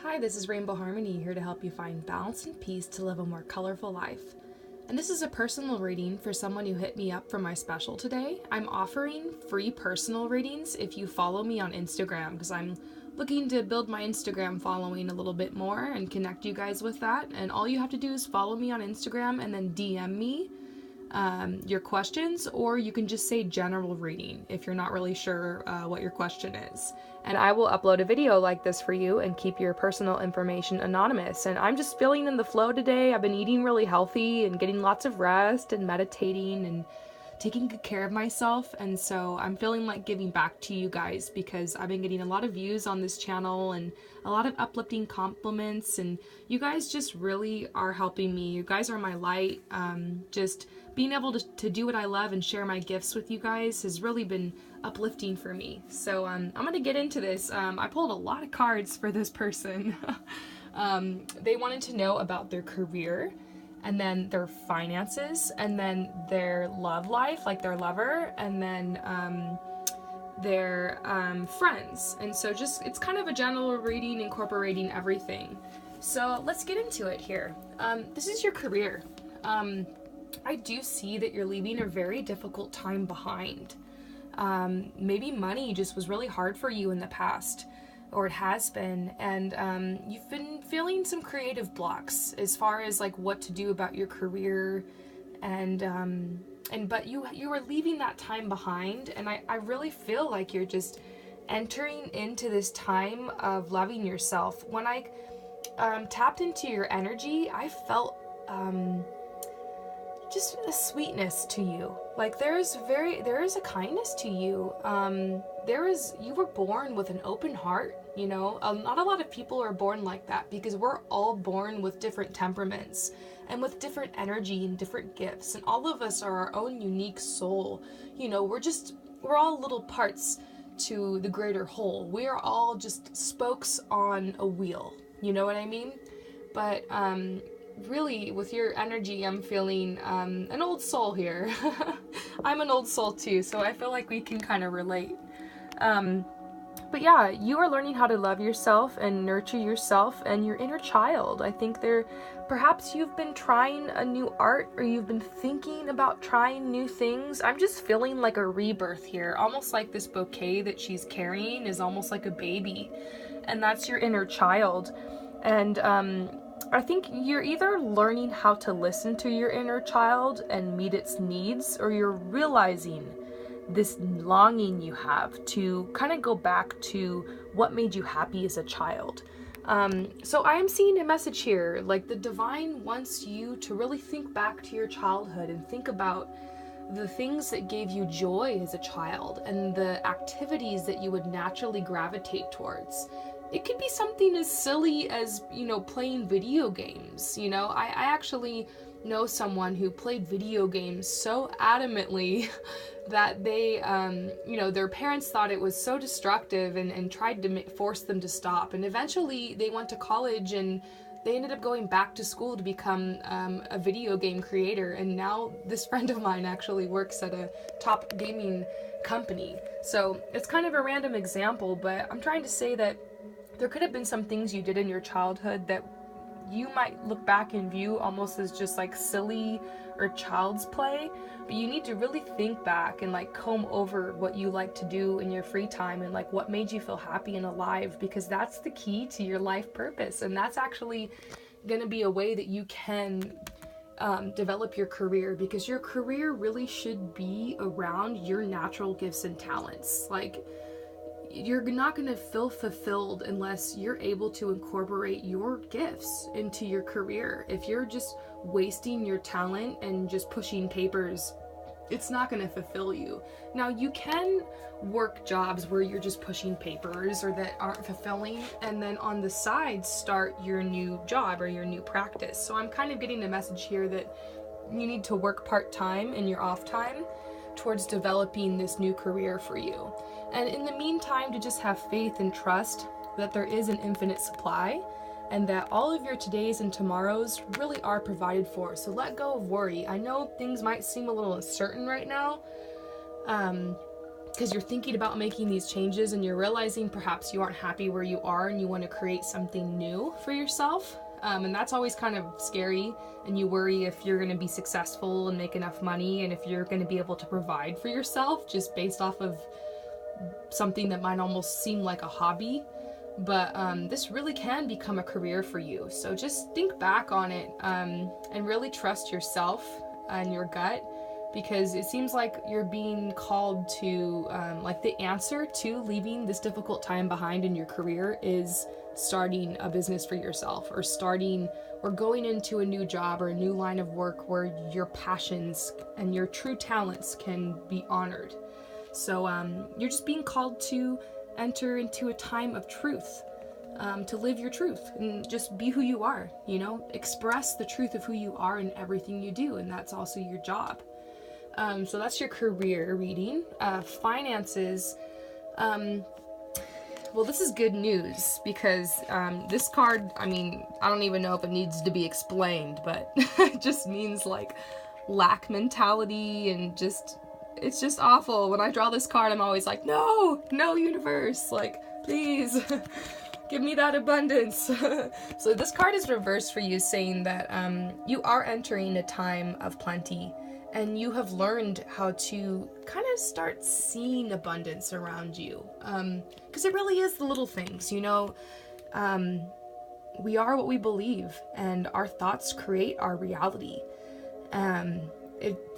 Hi, this is Rainbow Harmony here to help you find balance and peace to live a more colorful life. And this is a personal reading for someone who hit me up for my special today. I'm offering free personal readings if you follow me on Instagram because I'm looking to build my Instagram following a little bit more and connect you guys with that. And all you have to do is follow me on Instagram and then DM me your questions, or you can just say general reading if you're not really sure what your question is. And I will upload a video like this for you and keep your personal information anonymous. And I'm just feeling in the flow today. I've been eating really healthy and getting lots of rest and meditating and taking good care of myself, and so I'm feeling like giving back to you guys because I've been getting a lot of views on this channel and a lot of uplifting compliments, and you guys just really are helping me. You guys are my light. Just being able to do what I love and share my gifts with you guys has really been uplifting for me. So I'm gonna get into this. I pulled a lot of cards for this person. They wanted to know about their career, and then their finances, and then their love life, like their lover, and then their friends. And so just, it's kind of a general reading incorporating everything. So let's get into it here. This is your career. I do see that you're leaving a very difficult time behind. Maybe money just was really hard for you in the past, or it has been, and you've been feeling some creative blocks as far as like what to do about your career, but you were leaving that time behind, and I really feel like you're just entering into this time of loving yourself. When I tapped into your energy, I felt just a sweetness to you. Like there is a kindness to you. You were born with an open heart, you know. Not a lot of people are born like that because we're all born with different temperaments and with different energy and different gifts, and all of us are our own unique soul. You know, we're all little parts to the greater whole. We are all just spokes on a wheel, you know what I mean? But really, with your energy, I'm feeling an old soul here. I'm an old soul too, so I feel like we can kind of relate. But yeah, you are learning how to love yourself and nurture yourself and your inner child. I think perhaps you've been trying a new art, or you've been thinking about trying new things. I'm just feeling like a rebirth here, almost like this bouquet that she's carrying is almost like a baby, and that's your inner child. And I think you're either learning how to listen to your inner child and meet its needs, or you're realizing this longing you have to kind of go back to what made you happy as a child. So I am seeing a message here, like the divine wants you to really think back to your childhood and think about the things that gave you joy as a child and the activities that you would naturally gravitate towards. It could be something as silly as, you know, playing video games. You know, I actually know someone who played video games so adamantly that they, you know, their parents thought it was so destructive and tried to force them to stop. And eventually they went to college and they ended up going back to school to become a video game creator. And now this friend of mine actually works at a top gaming company. So it's kind of a random example, but I'm trying to say that there could have been some things you did in your childhood that you might look back and view almost as just like silly or child's play, but you need to really think back and like comb over what you like to do in your free time and like what made you feel happy and alive, because that's the key to your life purpose, and that's actually going to be a way that you can develop your career, because your career really should be around your natural gifts and talents. Like, you're not going to feel fulfilled unless you're able to incorporate your gifts into your career. If you're just wasting your talent and just pushing papers, it's not going to fulfill you. Now, you can work jobs where you're just pushing papers or that aren't fulfilling, and then on the side start your new job or your new practice. So I'm kind of getting a message here that you need to work part-time in your off time towards developing this new career for you. And in the meantime, to just have faith and trust that there is an infinite supply and that all of your todays and tomorrows really are provided for. So let go of worry. I know things might seem a little uncertain right now, because you're thinking about making these changes and you're realizing perhaps you aren't happy where you are and you want to create something new for yourself. And that's always kind of scary, and you worry if you're going to be successful and make enough money and if you're going to be able to provide for yourself just based off of something that might almost seem like a hobby. But this really can become a career for you. So just think back on it and really trust yourself and your gut, because it seems like you're being called to, like the answer to leaving this difficult time behind in your career is starting a business for yourself, or starting or going into a new job or a new line of work where your passions and your true talents can be honored. So you're just being called to enter into a time of truth, to live your truth and just be who you are, you know, express the truth of who you are in everything you do. And that's also your job. So that's your career reading. Finances. Well, this is good news, because this card, I mean, I don't even know if it needs to be explained, but it just means like lack mentality, and just, it's just awful. When I draw this card, I'm always like, no, universe, like, please give me that abundance. So this card is reversed for you, saying that you are entering a time of plenty, and you have learned how to kind of start seeing abundance around you. Because it really is the little things, you know. We are what we believe, and our thoughts create our reality.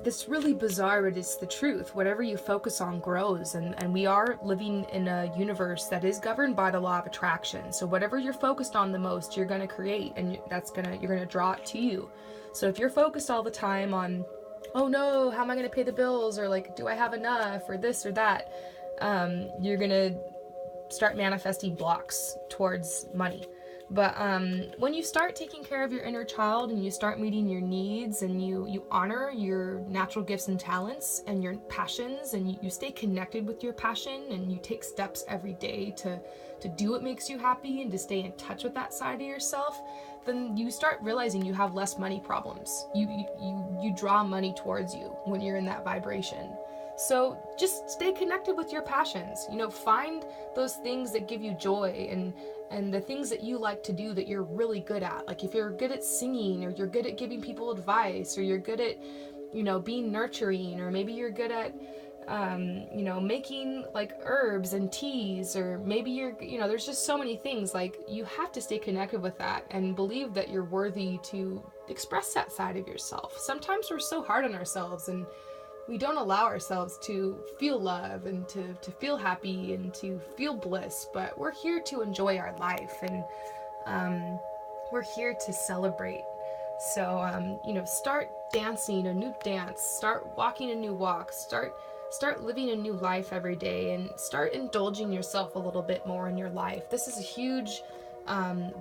It's really bizarre, but it's the truth. Whatever you focus on grows, and we are living in a universe that is governed by the law of attraction. So whatever you're focused on the most, you're going to create, and you're going to draw it to you. So if you're focused all the time on, oh no, how am I going to pay the bills? Or like, do I have enough? Or this or that. You're going to start manifesting blocks towards money. But when you start taking care of your inner child, and you start meeting your needs, and you honor your natural gifts and talents and your passions, and you stay connected with your passion, and you take steps every day to do what makes you happy and to stay in touch with that side of yourself, then you start realizing you have less money problems. You draw money towards you when you're in that vibration. So just stay connected with your passions. You know, find those things that give you joy, and the things that you like to do that you're really good at. Like if you're good at singing, or you're good at giving people advice, or you're good at, you know, being nurturing, or maybe you're good at you know, making like herbs and teas, or maybe you know, there's just so many things. Like, you have to stay connected with that and believe that you're worthy to express that side of yourself. Sometimes we're so hard on ourselves, and we don't allow ourselves to feel love, and to feel happy, and to feel bliss. But we're here to enjoy our life, and we're here to celebrate. So you know, start dancing a new dance, start walking a new walk, start living a new life every day, and start indulging yourself a little bit more in your life. This is a huge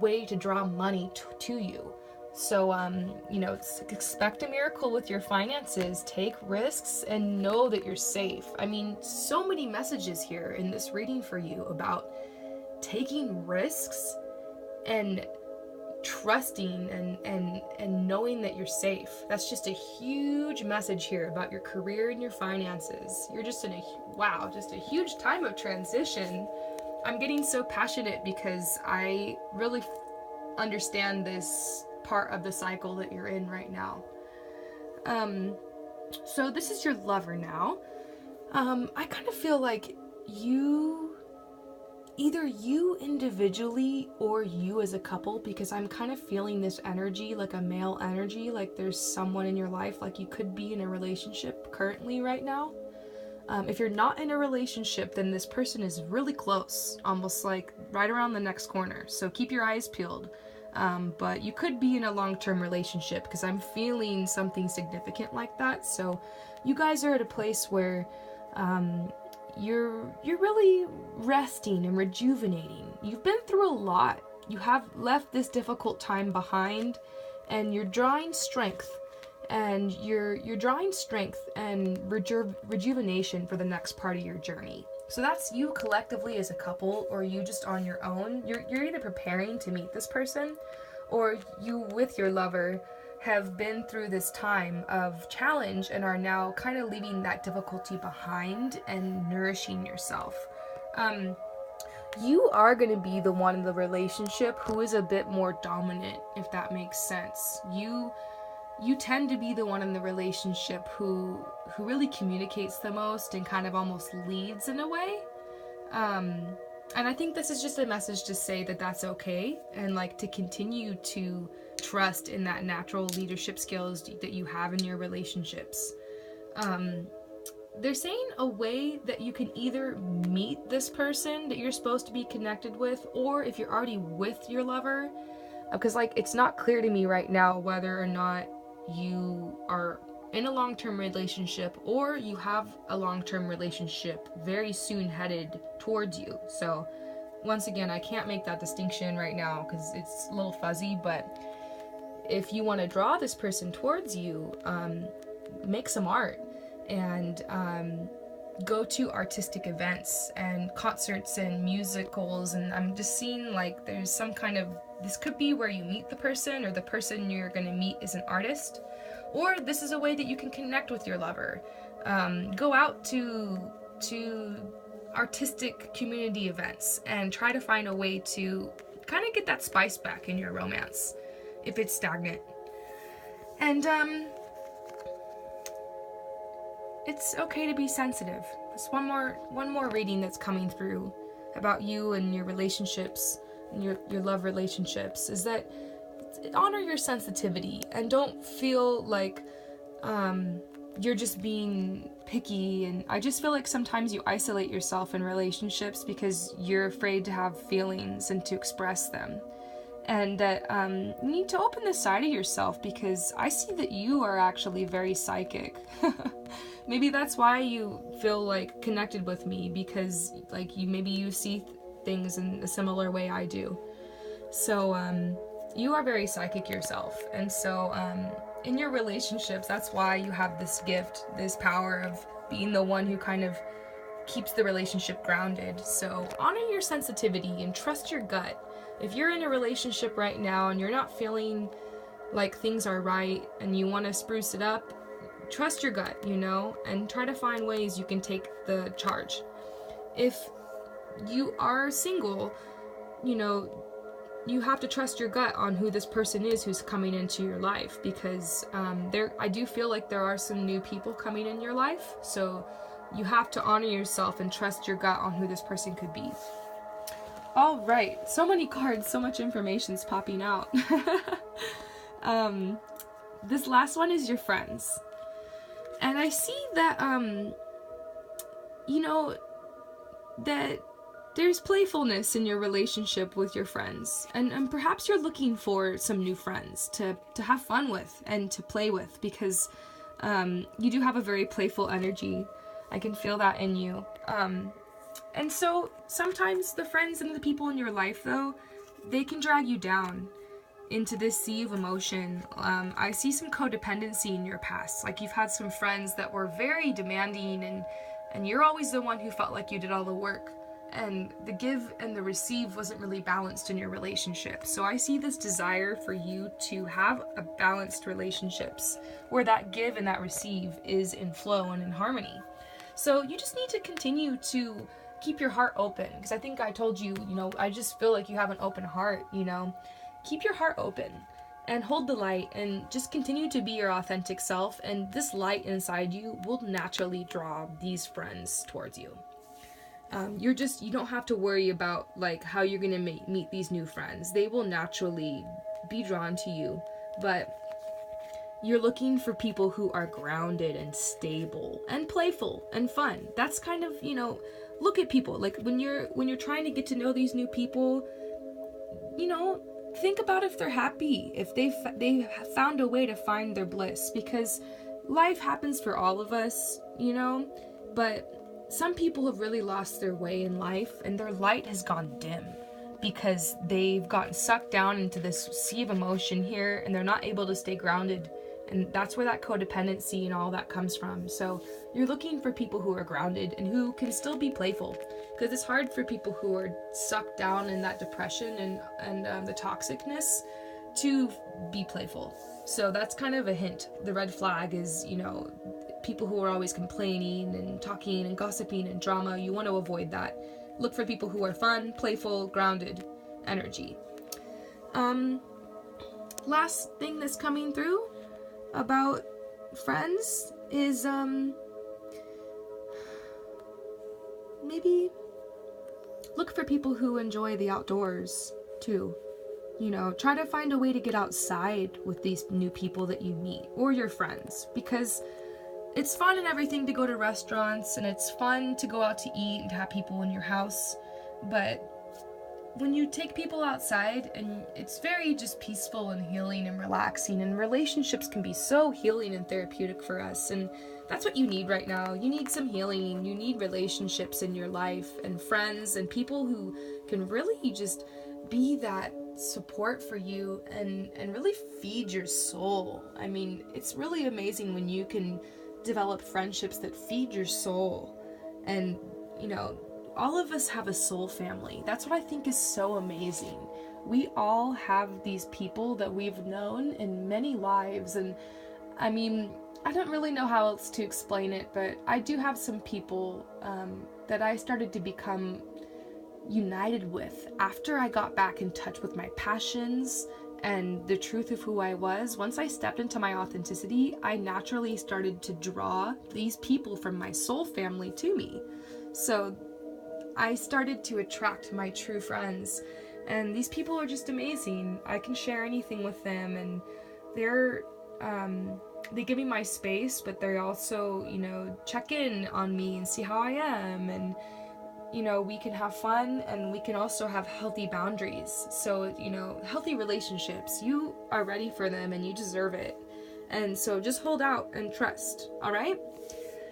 way to draw money to you. So, you know, expect a miracle with your finances, take risks, and know that you're safe. I mean, so many messages here in this reading for you about taking risks and trusting and knowing that you're safe. That's just a huge message here about your career and your finances. You're just in just a huge time of transition. I'm getting so passionate because I really understand this part of the cycle that you're in right now. So this is your lover now. I kind of feel like either you individually or you as a couple, because I'm kind of feeling this energy, like a male energy, like there's someone in your life, like you could be in a relationship currently right now. If you're not in a relationship, then this person is really close, almost like right around the next corner. So keep your eyes peeled. But you could be in a long-term relationship, because I'm feeling something significant like that. So you guys are at a place where you're really resting and rejuvenating. You've been through a lot. You have left this difficult time behind, and you're drawing strength. And you're drawing strength and rejuvenation for the next part of your journey. So that's you collectively as a couple, or you just on your own. You're either preparing to meet this person, or you with your lover have been through this time of challenge and are now kind of leaving that difficulty behind and nourishing yourself. You are going to be the one in the relationship who is a bit more dominant, if that makes sense. You tend to be the one in the relationship who really communicates the most and kind of almost leads in a way. And I think this is just a message to say that that's okay, and like to continue to trust in that natural leadership skills that you have in your relationships. They're saying a way that you can either meet this person that you're supposed to be connected with, or if you're already with your lover, because like it's not clear to me right now whether or not you are in a long-term relationship or you have a long-term relationship very soon headed towards you. So once again, I can't make that distinction right now because it's a little fuzzy, but if you want to draw this person towards you, make some art and go to artistic events and concerts and musicals. And I'm just seeing like there's some kind of, this could be where you meet the person, or the person you're going to meet is an artist, or this is a way that you can connect with your lover. Go out to artistic community events and try to find a way to kind of get that spice back in your romance if it's stagnant. And it's okay to be sensitive. There's one more reading that's coming through about you and your relationships and your love relationships, is that honor your sensitivity and don't feel like you're just being picky. And I just feel like sometimes you isolate yourself in relationships because you're afraid to have feelings and to express them. And that you need to open this side of yourself, because I see that you are actually very psychic. Maybe that's why you feel like connected with me, because like you see things in a similar way I do. So you are very psychic yourself, and so in your relationships, that's why you have this gift, this power of being the one who kind of keeps the relationship grounded. So honor your sensitivity and trust your gut. If you're in a relationship right now and you're not feeling like things are right and you want to spruce it up, trust your gut, and try to find ways you can take the charge. If you are single, you have to trust your gut on who this person is who's coming into your life, because I do feel like there are some new people coming in your life. So you have to honor yourself and trust your gut on who this person could be. All right, so many cards, so much information's popping out. This last one is your friends. And I see that, that there's playfulness in your relationship with your friends. And perhaps you're looking for some new friends to have fun with and to play with, because you do have a very playful energy. I can feel that in you. And so sometimes the friends and the people in your life, though, they can drag you down into this sea of emotion. I see some codependency in your past. Like you've had some friends that were very demanding, and you're always the one who felt like you did all the work. And the give and the receive wasn't really balanced in your relationship. So I see this desire for you to have a balanced relationships where that give and that receive is in flow and in harmony. So you just need to continue to keep your heart open, because I think I told you, I just feel like you have an open heart, Keep your heart open and hold the light and just continue to be your authentic self, and this light inside you will naturally draw these friends towards you. You don't have to worry about like how you're gonna meet these new friends. They will naturally be drawn to you, but you're looking for people who are grounded and stable and playful and fun. That's kind of, look at people like when you're trying to get to know these new people, think about if they're happy, if they found a way to find their bliss, because life happens for all of us, but some people have really lost their way in life and their light has gone dim because they've gotten sucked down into this sea of emotion here and they're not able to stay grounded. And that's where that codependency and all that comes from. So you're looking for people who are grounded and who can still be playful, because it's hard for people who are sucked down in that depression and the toxicness to be playful. So that's kind of a hint. The red flag is, you know, people who are always complaining and talking and gossiping and drama. You want to avoid that. Look for people who are fun, playful, grounded energy. Last thing that's coming through about friends is maybe look for people who enjoy the outdoors too. You know, try to find a way to get outside with these new people that you meet or your friends, because it's fun and everything to go to restaurants, and it's fun to go out to eat and have people in your house, but when you take people outside, and it's very just peaceful and healing and relaxing, and relationships can be so healing and therapeutic for us, and that's what you need right now. You need some healing. You need relationships in your life and friends and people who can really just be that support for you and really feed your soul. I mean, it's really amazing when you can develop friendships that feed your soul. And, you know, all of us have a soul family. That's what I think is so amazing. We all have these people that we've known in many lives. And I mean, I don't really know how else to explain it, but I do have some people that I started to become united with after I got back in touch with my passions and the truth of who I was. Once I stepped into my authenticity, I naturally started to draw these people from my soul family to me. So I started to attract my true friends, and these people are just amazing. I can share anything with them, and they give me my space, but they also, you know, check in on me and see how I am, and you know, we can have fun, and we can also have healthy boundaries. So, you know, healthy relationships, you are ready for them and you deserve it. And so just hold out and trust, all right?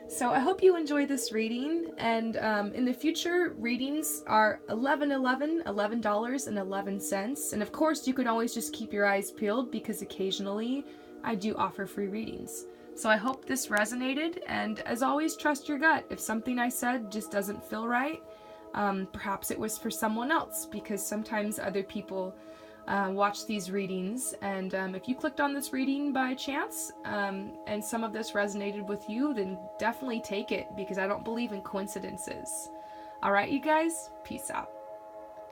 So I hope you enjoy this reading, and in the future, readings are $11.11, and of course you can always just keep your eyes peeled, because occasionally I do offer free readings. So I hope this resonated, and as always, trust your gut. If something I said just doesn't feel right, perhaps it was for someone else, because sometimes other people watch these readings, and if you clicked on this reading by chance and some of this resonated with you, then definitely take it, because I don't believe in coincidences. All right, you guys, peace out.